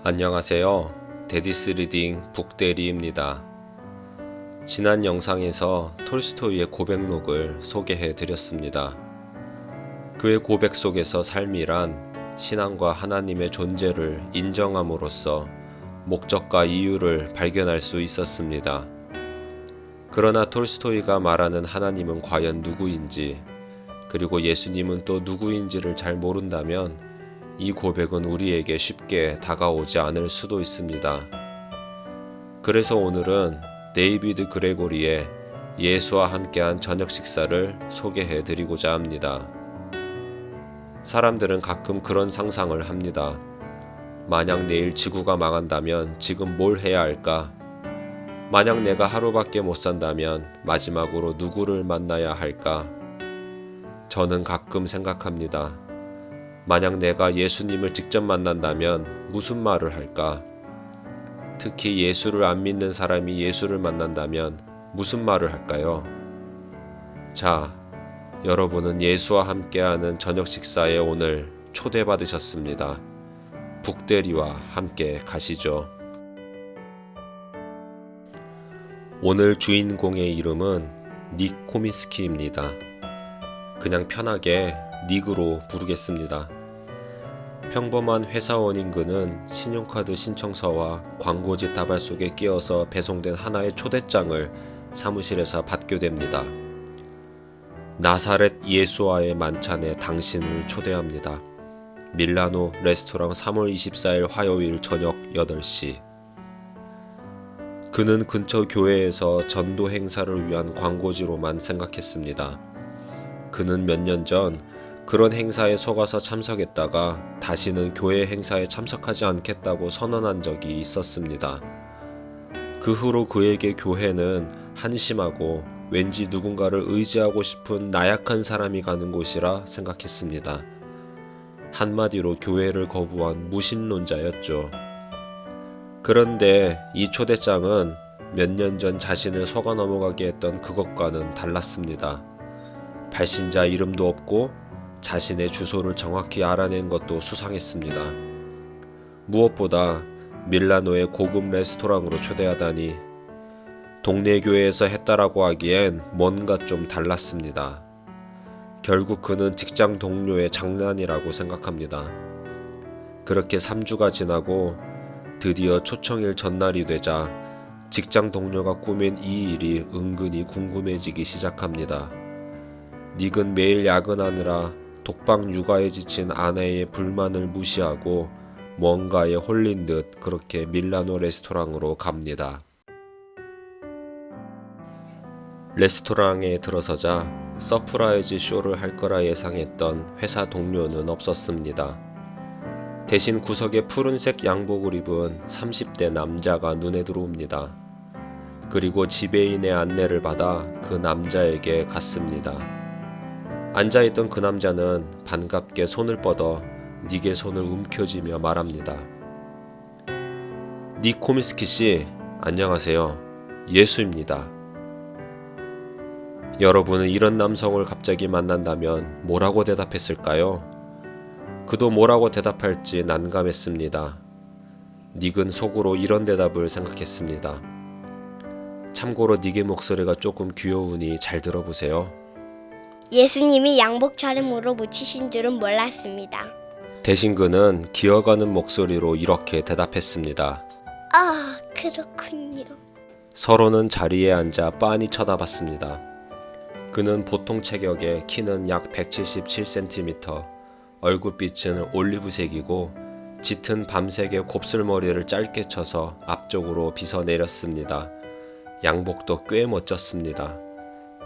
안녕하세요. 데디스 리딩 북대리입니다. 지난 영상에서 톨스토이의 고백록을 소개해 드렸습니다. 그의 고백 속에서 삶이란 신앙과 하나님의 존재를 인정함으로써 목적과 이유를 발견할 수 있었습니다. 그러나 톨스토이가 말하는 하나님은 과연 누구인지, 그리고 예수님은 또 누구인지를 잘 모른다면 이 고백은 우리에게 쉽게 다가오지 않을 수도 있습니다. 그래서 오늘은 데이비드 그레고리의 예수와 함께한 저녁 식사를 소개해 드리고자 합니다. 사람들은 가끔 그런 상상을 합니다. 만약 내일 지구가 망한다면 지금 뭘 해야 할까? 만약 내가 하루밖에 못 산다면 마지막으로 누구를 만나야 할까? 저는 가끔 생각합니다. 만약 내가 예수님을 직접 만난다면 무슨 말을 할까? 특히 예수를 안 믿는 사람이 예수를 만난다면 무슨 말을 할까요? 자, 여러분은 예수와 함께하는 저녁 식사에 오늘 초대받으셨습니다. 북대리와 함께 가시죠. 오늘 주인공의 이름은 닉 코미스키입니다. 그냥 편하게 닉으로 부르겠습니다. 평범한 회사원인 그는 신용카드 신청서와 광고지 다발 속에 끼어서 배송된 하나의 초대장을 사무실에서 받게 됩니다. 나사렛 예수와의 만찬에 당신을 초대합니다. 밀라노 레스토랑 3월 24일 화요일 저녁 8시. 그는 근처 교회에서 전도 행사를 위한 광고지로만 생각했습니다. 그는 몇 년 전 그런 행사에 속아서 참석했다가 다시는 교회 행사에 참석하지 않겠다고 선언한 적이 있었습니다. 그 후로 그에게 교회는 한심하고 왠지 누군가를 의지하고 싶은 나약한 사람이 가는 곳이라 생각했습니다. 한마디로 교회를 거부한 무신론자였죠. 그런데 이 초대장은 몇 년 전 자신을 속아 넘어가게 했던 그것과는 달랐습니다. 발신자 이름도 없고 자신의 주소를 정확히 알아낸 것도 수상했습니다. 무엇보다 밀라노의 고급 레스토랑으로 초대하다니 동네 교회에서 했다라고 하기엔 뭔가 좀 달랐습니다. 결국 그는 직장 동료의 장난이라고 생각합니다. 그렇게 3주가 지나고 드디어 초청일 전날이 되자 직장 동료가 꾸민 이 일이 은근히 궁금해지기 시작합니다. 닉은 매일 야근하느라 독방 육아에 지친 아내의 불만을 무시하고 뭔가에 홀린 듯 그렇게 밀라노 레스토랑으로 갑니다. 레스토랑에 들어서자 서프라이즈 쇼를 할 거라 예상했던 회사 동료는 없었습니다. 대신 구석에 푸른색 양복을 입은 30대 남자가 눈에 들어옵니다. 그리고 지배인의 안내를 받아 그 남자에게 갔습니다. 앉아있던 그 남자는 반갑게 손을 뻗어 닉의 손을 움켜쥐며 말합니다. 닉 코미스키 씨, 안녕하세요. 예수입니다. 여러분은 이런 남성을 갑자기 만난다면 뭐라고 대답했을까요? 그도 뭐라고 대답할지 난감했습니다. 닉은 속으로 이런 대답을 생각했습니다. 참고로 닉의 목소리가 조금 귀여우니 잘 들어보세요. 예수님이 양복 차림으로 묻히신 줄은 몰랐습니다. 대신 그는 기어가는 목소리로 이렇게 대답했습니다. 아, 그렇군요. 서로는 자리에 앉아 빤히 쳐다봤습니다. 그는 보통 체격에 키는 약 177cm, 얼굴빛은 올리브색이고 짙은 밤색의 곱슬머리를 짧게 쳐서 앞쪽으로 빗어내렸습니다. 양복도 꽤 멋졌습니다.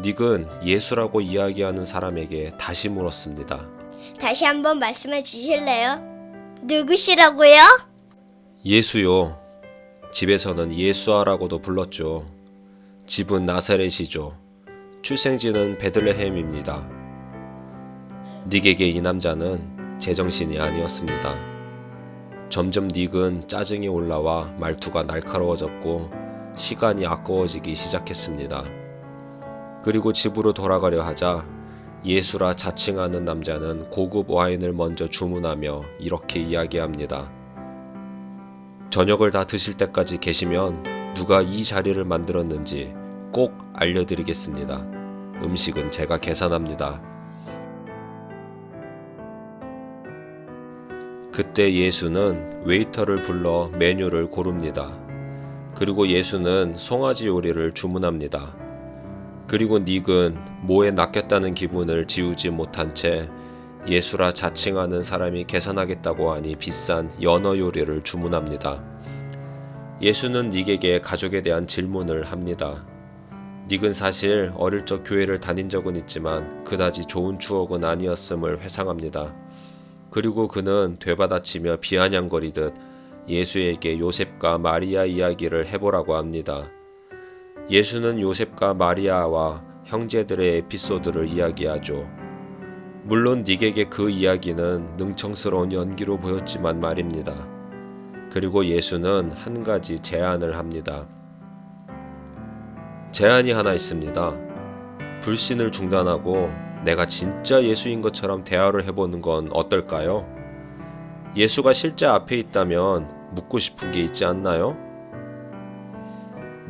닉은 예수라고 이야기하는 사람에게 다시 물었습니다. 다시 한번 말씀해 주실래요? 누구시라고요? 예수요. 집에서는 예수아라고도 불렀죠. 집은 나사렛이죠. 출생지는 베들레헴입니다. 닉에게 이 남자는 제정신이 아니었습니다. 점점 닉은 짜증이 올라와 말투가 날카로워졌고 시간이 아까워지기 시작했습니다. 그리고 집으로 돌아가려 하자 예수라 자칭하는 남자는 고급 와인을 먼저 주문하며 이렇게 이야기합니다. 저녁을 다 드실 때까지 계시면 누가 이 자리를 만들었는지 꼭 알려드리겠습니다. 음식은 제가 계산합니다. 그때 예수는 웨이터를 불러 메뉴를 고릅니다. 그리고 예수는 송아지 요리를 주문합니다. 그리고 닉은 모에 낚였다는 기분을 지우지 못한 채 예수라 자칭하는 사람이 계산하겠다고 하니 비싼 연어 요리를 주문합니다. 예수는 닉에게 가족에 대한 질문을 합니다. 닉은 사실 어릴 적 교회를 다닌 적은 있지만 그다지 좋은 추억은 아니었음을 회상합니다. 그리고 그는 되받아치며 비아냥거리듯 예수에게 요셉과 마리아 이야기를 해보라고 합니다. 예수는 요셉과 마리아와 형제들의 에피소드를 이야기하죠. 물론 닉에게 그 이야기는 능청스러운 연기로 보였지만 말입니다. 그리고 예수는 한 가지 제안을 합니다. 제안이 하나 있습니다. 불신을 중단하고 내가 진짜 예수인 것처럼 대화를 해보는 건 어떨까요? 예수가 실제 앞에 있다면 묻고 싶은 게 있지 않나요?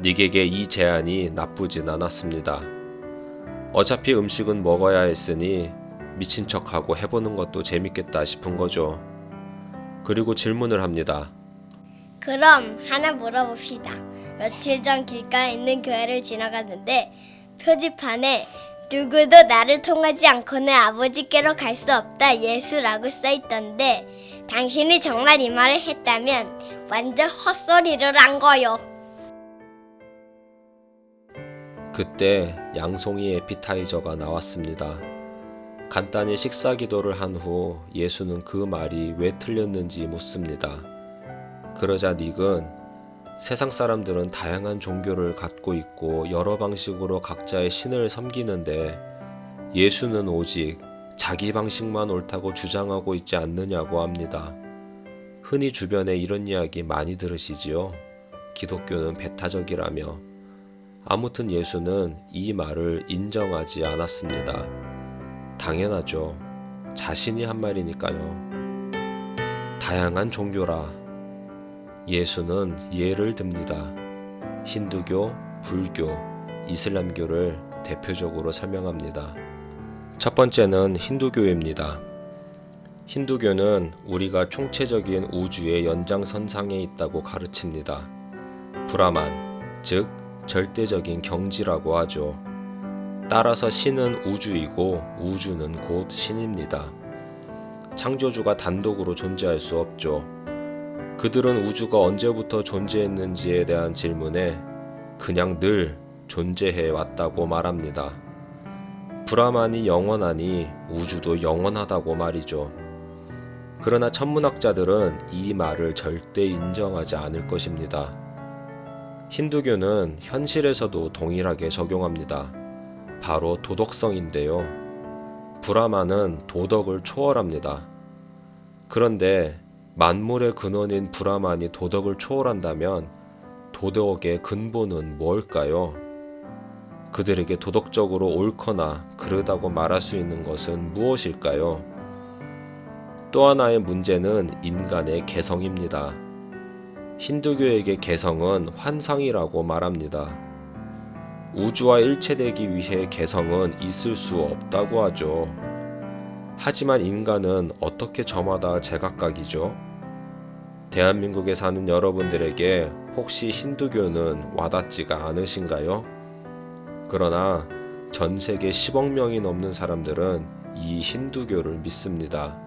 닉에게 이 제안이 나쁘진 않았습니다. 어차피 음식은 먹어야 했으니 미친 척하고 해보는 것도 재밌겠다 싶은 거죠. 그리고 질문을 합니다. 그럼 하나 물어봅시다. 며칠 전 길가에 있는 교회를 지나갔는데 표지판에 누구도 나를 통하지 않고는 아버지께로 갈 수 없다 예수라고 써있던데 당신이 정말 이 말을 했다면 완전 헛소리를 한 거요. 그때 양송이 에피타이저가 나왔습니다. 간단히 식사 기도를 한 후 예수는 그 말이 왜 틀렸는지 묻습니다. 그러자 닉은 세상 사람들은 다양한 종교를 갖고 있고 여러 방식으로 각자의 신을 섬기는데 예수는 오직 자기 방식만 옳다고 주장하고 있지 않느냐고 합니다. 흔히 주변에 이런 이야기 많이 들으시지요? 기독교는 배타적이라며. 아무튼 예수는 이 말을 인정하지 않았습니다. 당연하죠. 자신이 한 말이니까요. 다양한 종교라. 예수는 예를 듭니다. 힌두교, 불교, 이슬람교를 대표적으로 설명합니다. 첫 번째는 힌두교입니다. 힌두교는 우리가 총체적인 우주의 연장선상에 있다고 가르칩니다. 브라만, 즉 절대적인 경지라고 하죠. 따라서 신은 우주이고 우주는 곧 신입니다. 창조주가 단독으로 존재할 수 없죠. 그들은 우주가 언제부터 존재했는지에 대한 질문에 그냥 늘 존재해 왔다고 말합니다. 브라만이 영원하니 우주도 영원하다고 말이죠. 그러나 천문학자들은 이 말을 절대 인정하지 않을 것입니다. 힌두교는 현실에서도 동일하게 적용합니다. 바로 도덕성인데요. 브라만은 도덕을 초월합니다. 그런데 만물의 근원인 브라만이 도덕을 초월한다면 도덕의 근본은 뭘까요? 그들에게 도덕적으로 옳거나 그르다고 말할 수 있는 것은 무엇일까요? 또 하나의 문제는 인간의 개성입니다. 힌두교에게 개성은 환상이라고 말합니다. 우주와 일체되기 위해 개성은 있을 수 없다고 하죠. 하지만 인간은 어떻게 저마다 제각각이죠? 대한민국에 사는 여러분들에게 혹시 힌두교는 와닿지가 않으신가요? 그러나 전 세계 10억 명이 넘는 사람들은 이 힌두교를 믿습니다.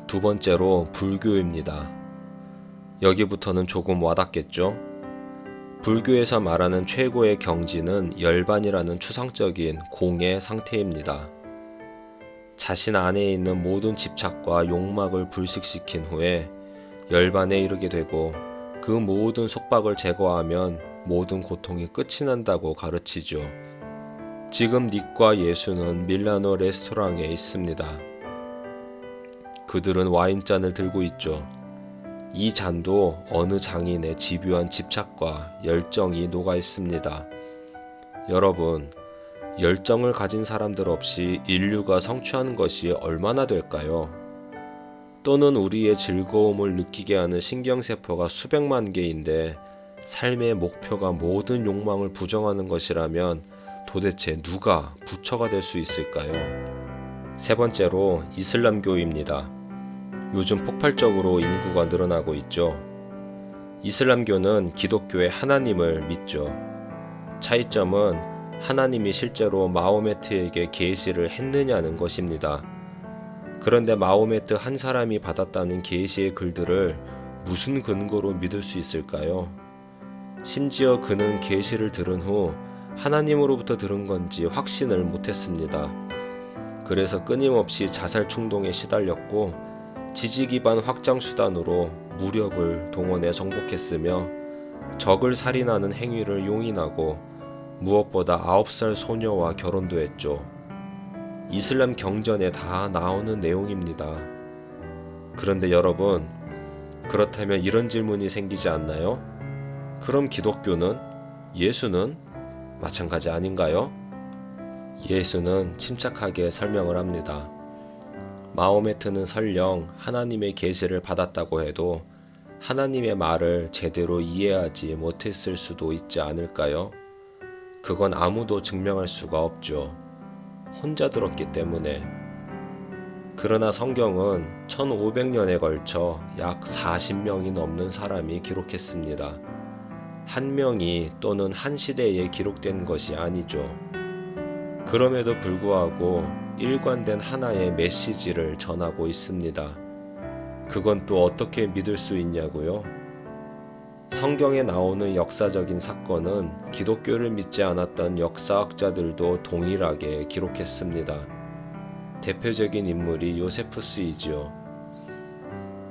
두 번째로 불교입니다. 여기부터는 조금 와닿겠죠? 불교에서 말하는 최고의 경지는 열반이라는 추상적인 공의 상태입니다. 자신 안에 있는 모든 집착과 욕망을 불식시킨 후에 열반에 이르게 되고 그 모든 속박을 제거하면 모든 고통이 끝이 난다고 가르치죠. 지금 닉과 예수는 밀라노 레스토랑에 있습니다. 그들은 와인잔을 들고 있죠. 이 잔도 어느 장인의 집요한 집착과 열정이 녹아 있습니다. 여러분, 열정을 가진 사람들 없이 인류가 성취하는 것이 얼마나 될까요? 또는 우리의 즐거움을 느끼게 하는 신경세포가 수백만 개인데 삶의 목표가 모든 욕망을 부정하는 것이라면 도대체 누가 부처가 될 수 있을까요? 세 번째로 이슬람교입니다. 요즘 폭발적으로 인구가 늘어나고 있죠. 이슬람교는 기독교의 하나님을 믿죠. 차이점은 하나님이 실제로 마호메트에게 계시를 했느냐는 것입니다. 그런데 마호메트 한 사람이 받았다는 계시의 글들을 무슨 근거로 믿을 수 있을까요? 심지어 그는 계시를 들은 후 하나님으로부터 들은 건지 확신을 못했습니다. 그래서 끊임없이 자살 충동에 시달렸고 지지 기반 확장 수단으로 무력을 동원해 정복했으며 적을 살인하는 행위를 용인하고 무엇보다 9살 소녀와 결혼도 했죠. 이슬람 경전에 다 나오는 내용입니다. 그런데 여러분, 그렇다면 이런 질문이 생기지 않나요? 그럼 기독교는? 예수는? 마찬가지 아닌가요? 예수는 침착하게 설명을 합니다. 마호메트는 설령 하나님의 계시를 받았다고 해도 하나님의 말을 제대로 이해하지 못했을 수도 있지 않을까요? 그건 아무도 증명할 수가 없죠. 혼자 들었기 때문에. 그러나 성경은 1500년에 걸쳐 약 40명이 넘는 사람이 기록했습니다. 한 명이 또는 한 시대에 기록된 것이 아니죠. 그럼에도 불구하고 일관된 하나의 메시지를 전하고 있습니다. 그건 또 어떻게 믿을 수 있냐고요? 성경에 나오는 역사적인 사건은 기독교를 믿지 않았던 역사학자들도 동일하게 기록했습니다. 대표적인 인물이 요세푸스이지요.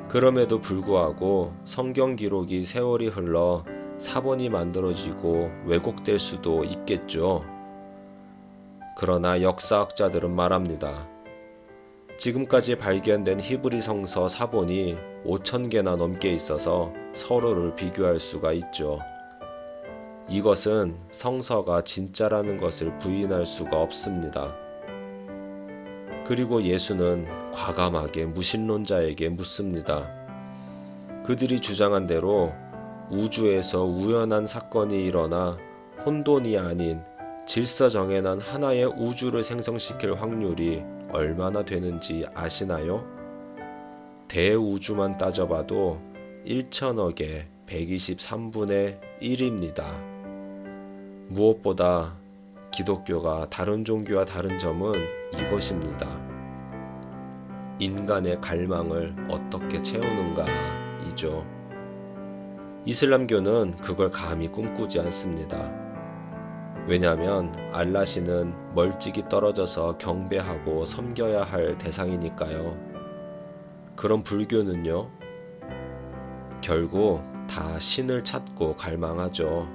그럼에도 불구하고 성경 기록이 세월이 흘러 사본이 만들어지고 왜곡될 수도 있겠죠. 그러나 역사학자들은 말합니다. 지금까지 발견된 히브리 성서 사본이 5,000개나 넘게 있어서 서로를 비교할 수가 있죠. 이것은 성서가 진짜라는 것을 부인할 수가 없습니다. 그리고 예수는 과감하게 무신론자에게 묻습니다. 그들이 주장한 대로 우주에서 우연한 사건이 일어나 혼돈이 아닌 질서정연한 하나의 우주를 생성시킬 확률이 얼마나 되는지 아시나요? 대우주만 따져봐도 1천억의 123분의 1입니다. 무엇보다 기독교가 다른 종교와 다른 점은 이것입니다. 인간의 갈망을 어떻게 채우는가 이죠. 이슬람교는 그걸 감히 꿈꾸지 않습니다. 왜냐하면 알라시는 멀찍이 떨어져서 경배하고 섬겨야 할 대상이니까요. 그럼 불교는요? 결국 다 신을 찾고 갈망하죠.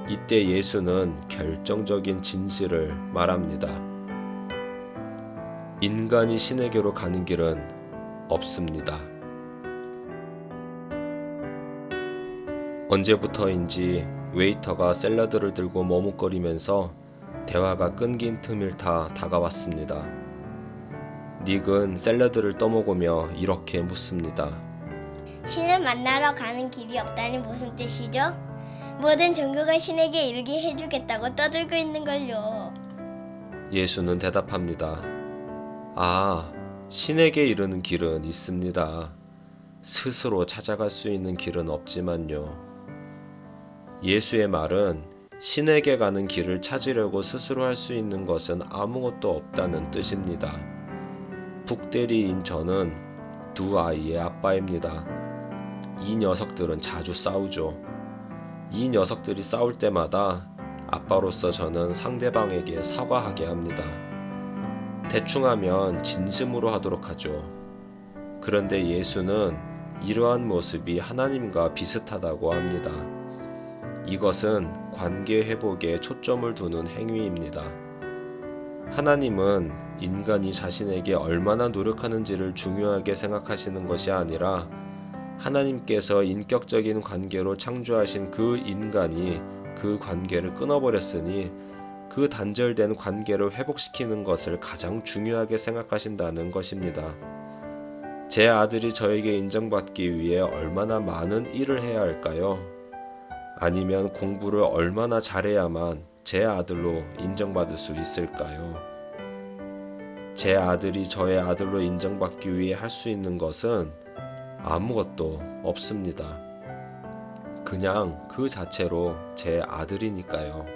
이때 예수는 결정적인 진실을 말합니다. 인간이 신에게로 가는 길은 없습니다. 언제부터인지 웨이터가 샐러드를 들고 머뭇거리면서 대화가 끊긴 틈을 타 다가왔습니다. 닉은 샐러드를 떠먹으며 이렇게 묻습니다. 신을 만나러 가는 길이 없다니 무슨 뜻이죠? 모든 종교가 신에게 이르게 해주겠다고 떠들고 있는 걸요. 예수는 대답합니다. 아, 신에게 이르는 길은 있습니다. 스스로 찾아갈 수 있는 길은 없지만요. 예수의 말은 신에게 가는 길을 찾으려고 스스로 할 수 있는 것은 아무것도 없다는 뜻입니다. 북대리인 저는 두 아이의 아빠입니다. 이 녀석들은 자주 싸우죠. 이 녀석들이 싸울 때마다 아빠로서 저는 상대방에게 사과하게 합니다. 대충 하면 진심으로 하도록 하죠. 그런데 예수는 이러한 모습이 하나님과 비슷하다고 합니다. 이것은 관계 회복에 초점을 두는 행위입니다. 하나님은 인간이 자신에게 얼마나 노력하는지를 중요하게 생각하시는 것이 아니라 하나님께서 인격적인 관계로 창조하신 그 인간이 그 관계를 끊어버렸으니 그 단절된 관계를 회복시키는 것을 가장 중요하게 생각하신다는 것입니다. 제 아들이 저에게 인정받기 위해 얼마나 많은 일을 해야 할까요? 아니면 공부를 얼마나 잘해야만 제 아들로 인정받을 수 있을까요? 제 아들이 저의 아들로 인정받기 위해 할 수 있는 것은 아무것도 없습니다. 그냥 그 자체로 제 아들이니까요.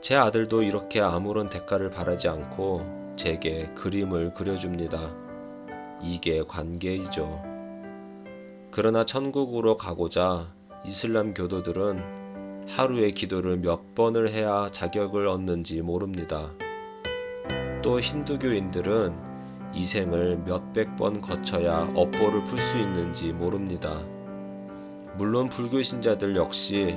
제 아들도 이렇게 아무런 대가를 바라지 않고 제게 그림을 그려줍니다. 이게 관계이죠. 그러나 천국으로 가고자 이슬람 교도들은 하루에 기도를 몇 번을 해야 자격을 얻는지 모릅니다. 또 힌두교인들은 이 생을 몇백 번 거쳐야 업보를 풀 수 있는지 모릅니다. 물론 불교 신자들 역시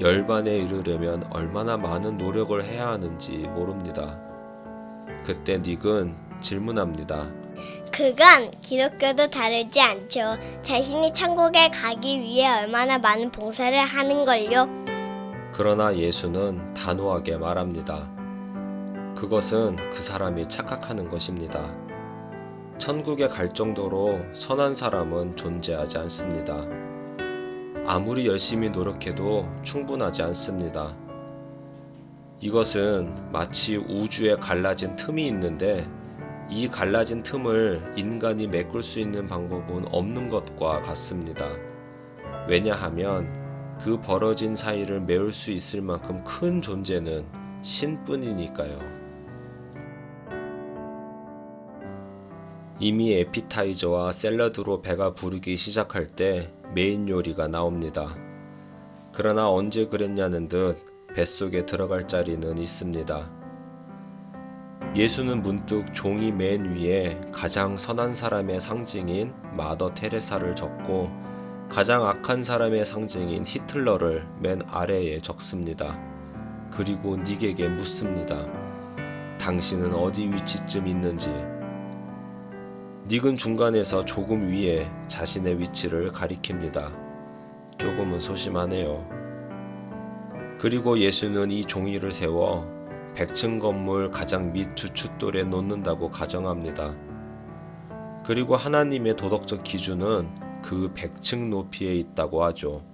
열반에 이르려면 얼마나 많은 노력을 해야 하는지 모릅니다. 그때 닉은 질문합니다. 그건 기독교도 다르지 않죠. 자신이 천국에 가기 위해 얼마나 많은 봉사를 하는걸요. 그러나 예수는 단호하게 말합니다. 그것은 그 사람이 착각하는 것입니다. 천국에 갈 정도로 선한 사람은 존재하지 않습니다. 아무리 열심히 노력해도 충분하지 않습니다. 이것은 마치 우주에 갈라진 틈이 있는데 이 갈라진 틈을 인간이 메꿀 수 있는 방법은 없는 것과 같습니다. 왜냐하면 그 벌어진 사이를 메울 수 있을 만큼 큰 존재는 신뿐이니까요. 이미 에피타이저와 샐러드로 배가 부르기 시작할 때 메인 요리가 나옵니다. 그러나 언제 그랬냐는 듯 뱃속에 들어갈 자리는 있습니다. 예수는 문득 종이 맨 위에 가장 선한 사람의 상징인 마더 테레사를 적고 가장 악한 사람의 상징인 히틀러를 맨 아래에 적습니다. 그리고 닉에게 묻습니다. 당신은 어디 위치쯤 있는지. 닉은 중간에서 조금 위에 자신의 위치를 가리킵니다. 조금은 소심하네요. 그리고 예수는 이 종이를 세워 100층 건물 가장 밑 주춧돌에 놓는다고 가정합니다. 그리고 하나님의 도덕적 기준은 그 100층 높이에 있다고 하죠.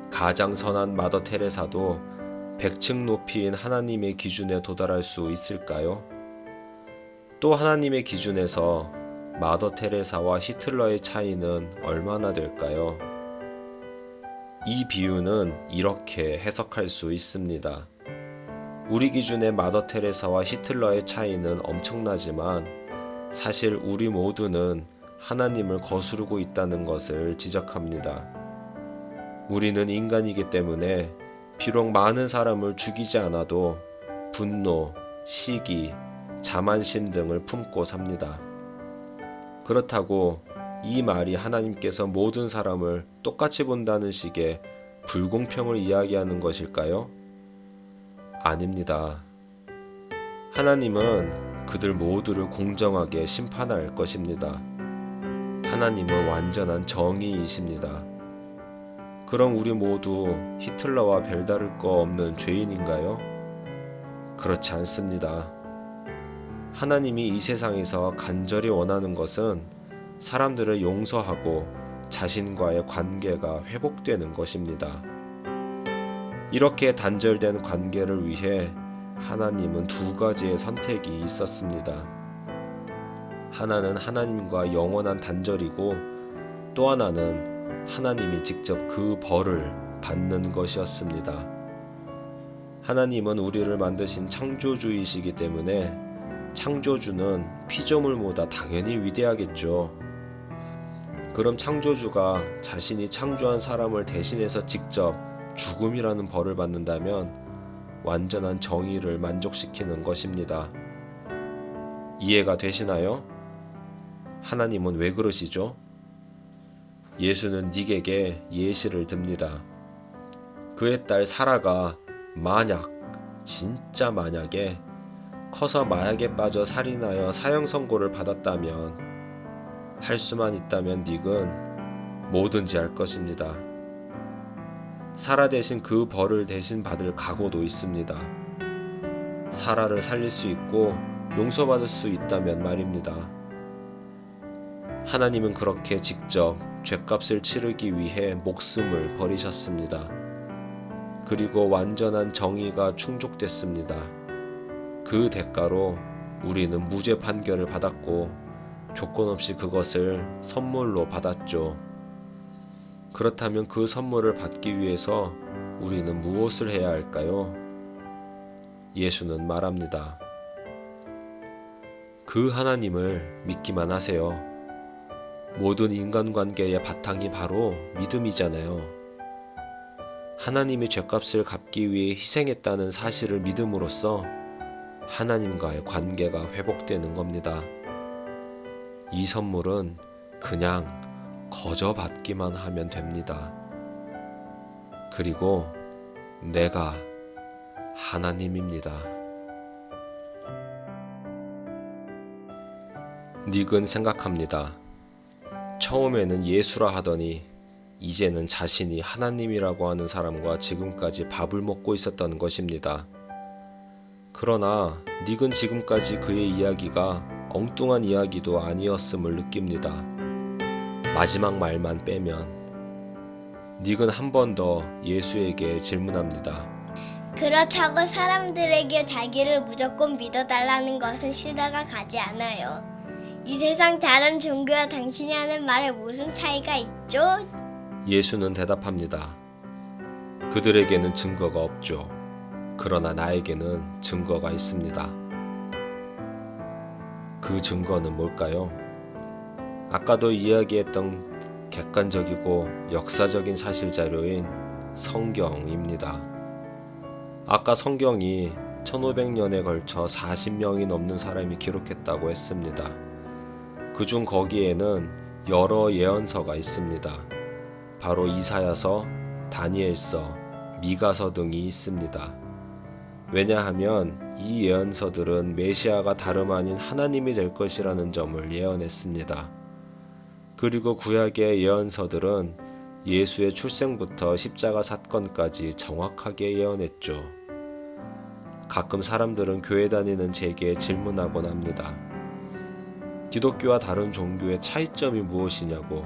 가장 선한 마더 테레사도 100층 높이인 하나님의 기준에 도달할 수 있을까요? 또 하나님의 기준에서 마더 테레사와 히틀러의 차이는 얼마나 될까요? 이 비유는 이렇게 해석할 수 있습니다. 우리 기준의 마더 테레사와 히틀러의 차이는 엄청나지만 사실 우리 모두는 하나님을 거스르고 있다는 것을 지적합니다. 우리는 인간이기 때문에 비록 많은 사람을 죽이지 않아도 분노, 시기, 자만심 등을 품고 삽니다. 그렇다고 이 말이 하나님께서 모든 사람을 똑같이 본다는 식의 불공평을 이야기하는 것일까요? 아닙니다. 하나님은 그들 모두를 공정하게 심판할 것입니다. 하나님은 완전한 정의이십니다. 그럼 우리 모두 히틀러와 별다를 거 없는 죄인인가요? 그렇지 않습니다. 하나님이 이 세상에서 간절히 원하는 것은 사람들을 용서하고 자신과의 관계가 회복되는 것입니다. 이렇게 단절된 관계를 위해 하나님은 두 가지의 선택이 있었습니다. 하나는 하나님과 영원한 단절이고 또 하나는 하나님이 직접 그 벌을 받는 것이었습니다. 하나님은 우리를 만드신 창조주이시기 때문에 창조주는 피조물보다 당연히 위대하겠죠. 그럼 창조주가 자신이 창조한 사람을 대신해서 직접 죽음이라는 벌을 받는다면 완전한 정의를 만족시키는 것입니다. 이해가 되시나요? 하나님은 왜 그러시죠? 예수는 닉에게 예시를 듭니다. 그의 딸 사라가 진짜 만약에 커서 마약에 빠져 살인하여 사형 선고를 받았다면 할 수만 있다면 닉은 뭐든지 할 것입니다. 사라 대신 그 벌을 대신 받을 각오도 있습니다. 사라를 살릴 수 있고 용서받을 수 있다면 말입니다. 하나님은 그렇게 직접 죗값을 치르기 위해 목숨을 버리셨습니다. 그리고 완전한 정의가 충족됐습니다. 그 대가로 우리는 무죄 판결을 받았고 조건 없이 그것을 선물로 받았죠. 그렇다면 그 선물을 받기 위해서 우리는 무엇을 해야 할까요? 예수는 말합니다. 그 하나님을 믿기만 하세요. 모든 인간관계의 바탕이 바로 믿음이잖아요. 하나님이 죗값을 갚기 위해 희생했다는 사실을 믿음으로써 하나님과의 관계가 회복되는 겁니다. 이 선물은 그냥 거저 받기만 하면 됩니다. 그리고 내가 하나님입니다. 닉은 생각합니다. 처음에는 예수라 하더니 이제는 자신이 하나님이라고 하는 사람과 지금까지 밥을 먹고 있었던 것입니다. 그러나 닉은 지금까지 그의 이야기가 엉뚱한 이야기도 아니었음을 느낍니다. 마지막 말만 빼면 닉은 한 번 더 예수에게 질문합니다. 그렇다고 사람들에게 자기를 무조건 믿어달라는 것은 신뢰가 가지 않아요. 이 세상 다른 종교와 당신이 하는 말에 무슨 차이가 있죠? 예수는 대답합니다. 그들에게는 증거가 없죠. 그러나 나에게는 증거가 있습니다. 그 증거는 뭘까요? 아까도 이야기했던 객관적이고 역사적인 사실 자료인 성경입니다. 아까 성경이 1500년에 걸쳐 40명이 넘는 사람이 기록했다고 했습니다. 그중 거기에는 여러 예언서가 있습니다. 바로 이사야서, 다니엘서, 미가서 등이 있습니다. 왜냐하면 이 예언서들은 메시아가 다름 아닌 하나님이 될 것이라는 점을 예언했습니다. 그리고 구약의 예언서들은 예수의 출생부터 십자가 사건까지 정확하게 예언했죠. 가끔 사람들은 교회 다니는 제게 질문하곤 합니다. 기독교와 다른 종교의 차이점이 무엇이냐고,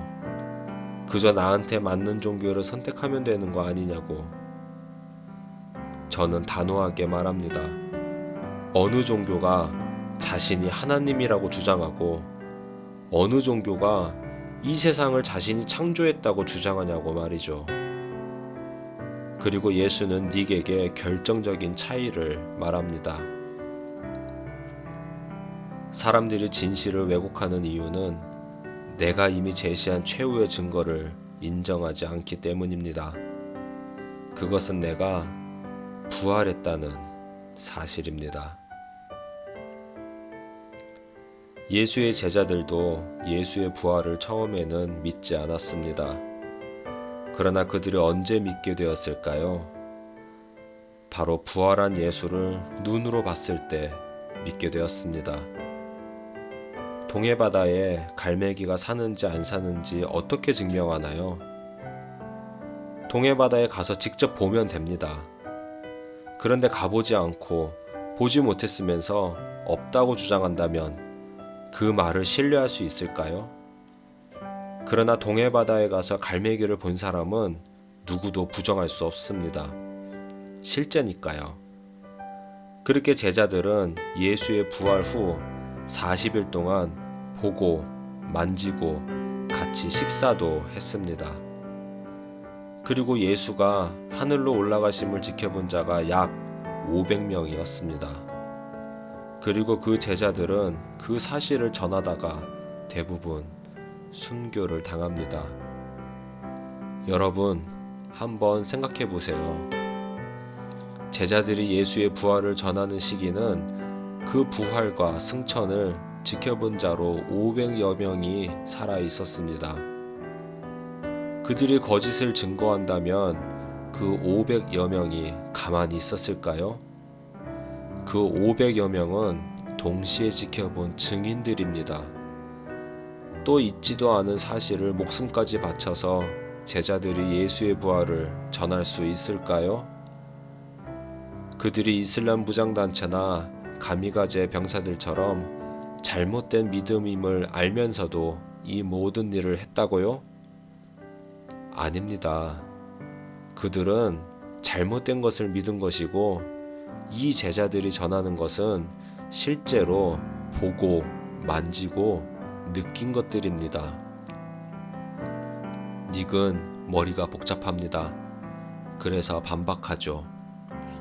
그저 나한테 맞는 종교를 선택하면 되는 거 아니냐고. 저는 단호하게 말합니다. 어느 종교가 자신이 하나님이라고 주장하고 어느 종교가 이 세상을 자신이 창조했다고 주장하냐고 말이죠. 그리고 예수는 닉에게 결정적인 차이를 말합니다. 사람들이 진실을 왜곡하는 이유는 내가 이미 제시한 최후의 증거를 인정하지 않기 때문입니다. 그것은 내가 부활했다는 사실입니다. 예수의 제자들도 예수의 부활을 처음에는 믿지 않았습니다. 그러나 그들이 언제 믿게 되었을까요? 바로 부활한 예수를 눈으로 봤을 때 믿게 되었습니다. 동해바다에 갈매기가 사는지 안 사는지 어떻게 증명하나요? 동해바다에 가서 직접 보면 됩니다. 그런데 가보지 않고 보지 못했으면서 없다고 주장한다면 그 말을 신뢰할 수 있을까요? 그러나 동해바다에 가서 갈매기를 본 사람은 누구도 부정할 수 없습니다. 실제니까요. 그렇게 제자들은 예수의 부활 후 40일 동안 보고 만지고 같이 식사도 했습니다. 그리고 예수가 하늘로 올라가심을 지켜본 자가 약 500명이었습니다. 그리고 그 제자들은 그 사실을 전하다가 대부분 순교를 당합니다. 여러분, 한번 생각해 보세요. 제자들이 예수의 부활을 전하는 시기는 그 부활과 승천을 지켜본 자로 500여 명이 살아 있었습니다. 그들이 거짓을 증거한다면 그 500여 명이 가만히 있었을까요? 그 500여 명은 동시에 지켜본 증인들입니다. 또 있지도 않은 사실을 목숨까지 바쳐서 제자들이 예수의 부활을 전할 수 있을까요? 그들이 이슬람 무장단체나 가미가제 병사들처럼 잘못된 믿음임을 알면서도 이 모든 일을 했다고요? 아닙니다. 그들은 잘못된 것을 믿은 것이고 이 제자들이 전하는 것은 실제로 보고 만지고 느낀 것들입니다. 닉은 머리가 복잡합니다. 그래서 반박하죠.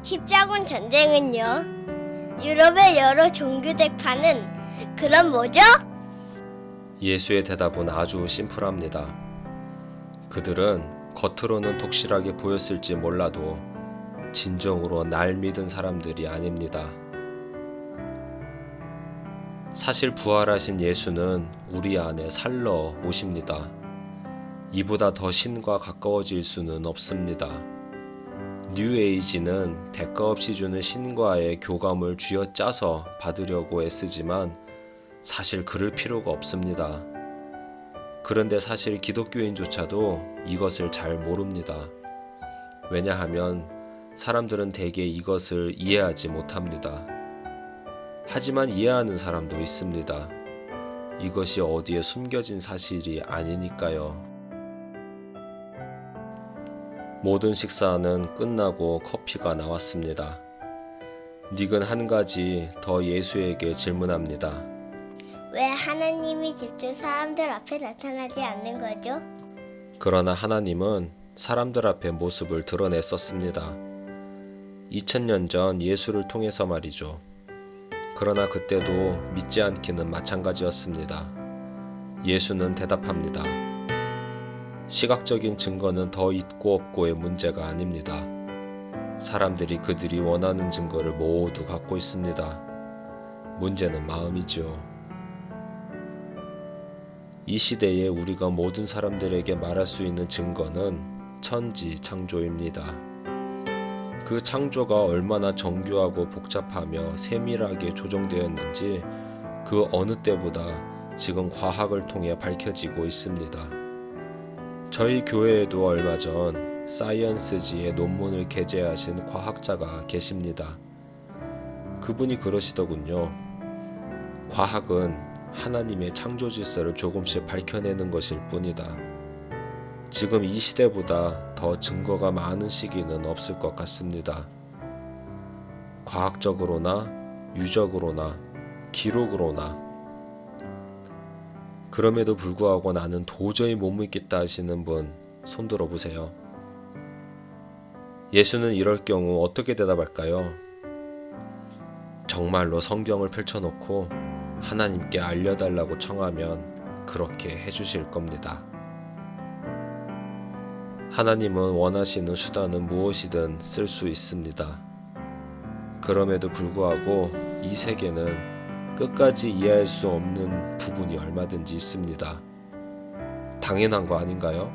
십자군 전쟁은요? 유럽의 여러 종교재판은 그럼 뭐죠? 예수의 대답은 아주 심플합니다. 그들은 겉으로는 독실하게 보였을지 몰라도 진정으로 날 믿은 사람들이 아닙니다. 사실 부활하신 예수는 우리 안에 살러 오십니다. 이보다 더 신과 가까워질 수는 없습니다. 뉴에이지는 대가 없이 주는 신과의 교감을 쥐어짜서 받으려고 애쓰지만 사실 그럴 필요가 없습니다. 그런데 사실 기독교인조차도 이것을 잘 모릅니다. 왜냐하면 사람들은 대개 이것을 이해하지 못합니다. 하지만 이해하는 사람도 있습니다. 이것이 어디에 숨겨진 사실이 아니니까요. 모든 식사는 끝나고 커피가 나왔습니다. 닉은 한 가지 더 예수에게 질문합니다. 왜 하나님이 직접 사람들 앞에 나타나지 않는 거죠? 그러나 하나님은 사람들 앞에 모습을 드러냈었습니다. 2000년 전 예수를 통해서 말이죠. 그러나 그때도 믿지 않기는 마찬가지였습니다. 예수는 대답합니다. 시각적인 증거는 더 있고 없고의 문제가 아닙니다. 사람들이 그들이 원하는 증거를 모두 갖고 있습니다. 문제는 마음이죠. 이 시대에 우리가 모든 사람들에게 말할 수 있는 증거는 천지 창조입니다. 그 창조가 얼마나 정교하고 복잡하며 세밀하게 조정되었는지 그 어느 때보다 지금 과학을 통해 밝혀지고 있습니다. 저희 교회에도 얼마 전 사이언스지에 논문을 게재하신 과학자가 계십니다. 그분이 그러시더군요. 과학은 하나님의 창조 질서를 조금씩 밝혀내는 것일 뿐이다. 지금 이 시대보다 더 증거가 많은 시기는 없을 것 같습니다. 과학적으로나 유적으로나 기록으로나. 그럼에도 불구하고 나는 도저히 못 믿겠다 하시는 분 손들어 보세요. 예수는 이럴 경우 어떻게 대답할까요? 정말로 성경을 펼쳐놓고 하나님께 알려달라고 청하면 그렇게 해주실 겁니다. 하나님은 원하시는 수단은 무엇이든 쓸 수 있습니다. 그럼에도 불구하고 이 세계는 끝까지 이해할 수 없는 부분이 얼마든지 있습니다. 당연한 거 아닌가요?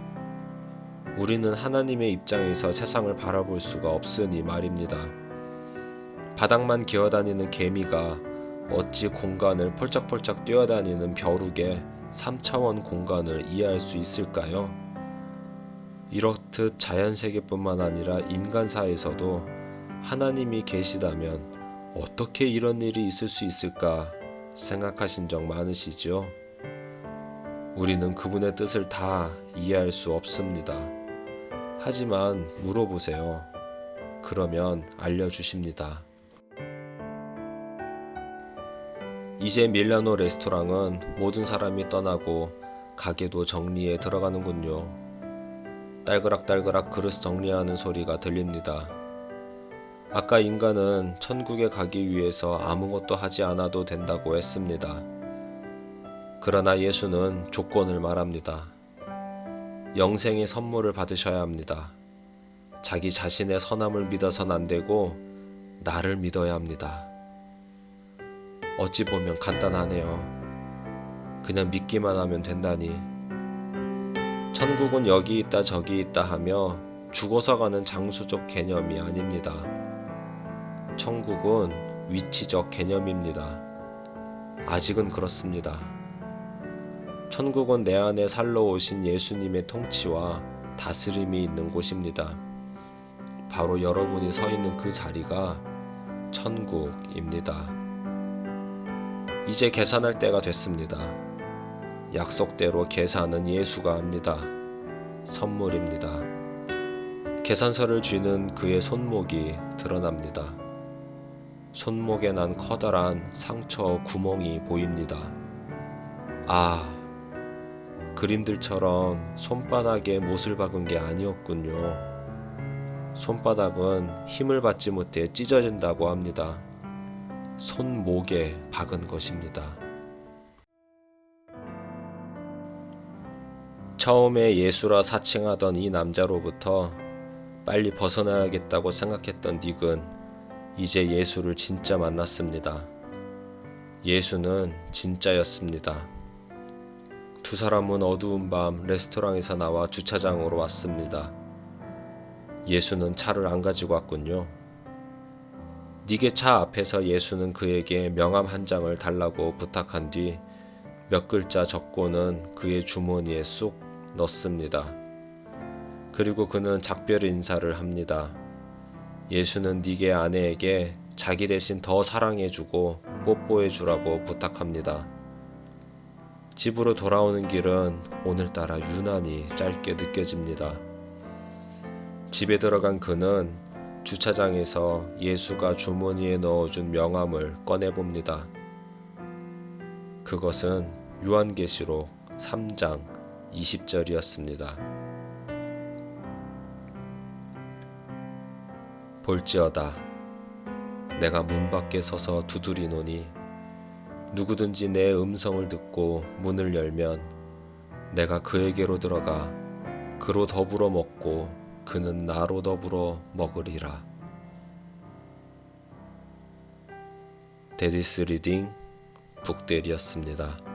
우리는 하나님의 입장에서 세상을 바라볼 수가 없으니 말입니다. 바닥만 기어다니는 개미가 어찌 공간을 펄쩍펄쩍 뛰어다니는 벼룩의 3차원 공간을 이해할 수 있을까요? 이렇듯 자연세계뿐만 아니라 인간사에서도 하나님이 계시다면 어떻게 이런 일이 있을 수 있을까 생각하신 적 많으시죠? 우리는 그분의 뜻을 다 이해할 수 없습니다. 하지만 물어보세요. 그러면 알려주십니다. 이제 밀라노 레스토랑은 모든 사람이 떠나고 가게도 정리에 들어가는군요. 딸그락딸그락 그릇 정리하는 소리가 들립니다. 아까 인간은 천국에 가기 위해서 아무것도 하지 않아도 된다고 했습니다. 그러나 예수는 조건을 말합니다. 영생의 선물을 받으셔야 합니다. 자기 자신의 선함을 믿어선 안 되고 나를 믿어야 합니다. 어찌 보면 간단하네요. 그냥 믿기만 하면 된다니. 천국은 여기 있다 저기 있다 하며 죽어서 가는 장소적 개념이 아닙니다. 천국은 위치적 개념입니다. 아직은 그렇습니다. 천국은 내 안에 살러 오신 예수님의 통치와 다스림이 있는 곳입니다. 바로 여러분이 서 있는 그 자리가 천국입니다. 이제 계산할 때가 됐습니다. 약속대로 계산은 예수가 합니다. 선물입니다. 계산서를 쥐는 그의 손목이 드러납니다. 손목에 난 커다란 상처 구멍이 보입니다. 아, 그림들처럼 손바닥에 못을 박은 게 아니었군요. 손바닥은 힘을 받지 못해 찢어진다고 합니다. 손목에 박은 것입니다. 처음에 예수라 사칭하던 이 남자로부터 빨리 벗어나야겠다고 생각했던 닉은 이제 예수를 진짜 만났습니다. 예수는 진짜였습니다. 두 사람은 어두운 밤 레스토랑에서 나와 주차장으로 왔습니다. 예수는 차를 안 가지고 왔군요. 닉의 차 앞에서 예수는 그에게 명함 한 장을 달라고 부탁한 뒤 몇 글자 적고는 그의 주머니에 쏙 넣습니다. 그리고 그는 작별 인사를 합니다. 예수는 닉의 아내에게 자기 대신 더 사랑해주고 뽀뽀해주라고 부탁합니다. 집으로 돌아오는 길은 오늘따라 유난히 짧게 느껴집니다. 집에 들어간 그는 주차장에서 예수가 주머니에 넣어준 명함을 꺼내봅니다. 그것은 요한계시록 3장 20절이었습니다. 볼지어다 내가 문 밖에 서서 두드리노니 누구든지 내 음성을 듣고 문을 열면 내가 그에게로 들어가 그로 더불어 먹고 그는 나로 더불어 먹으리라. 데디스 리딩 북대리였습니다.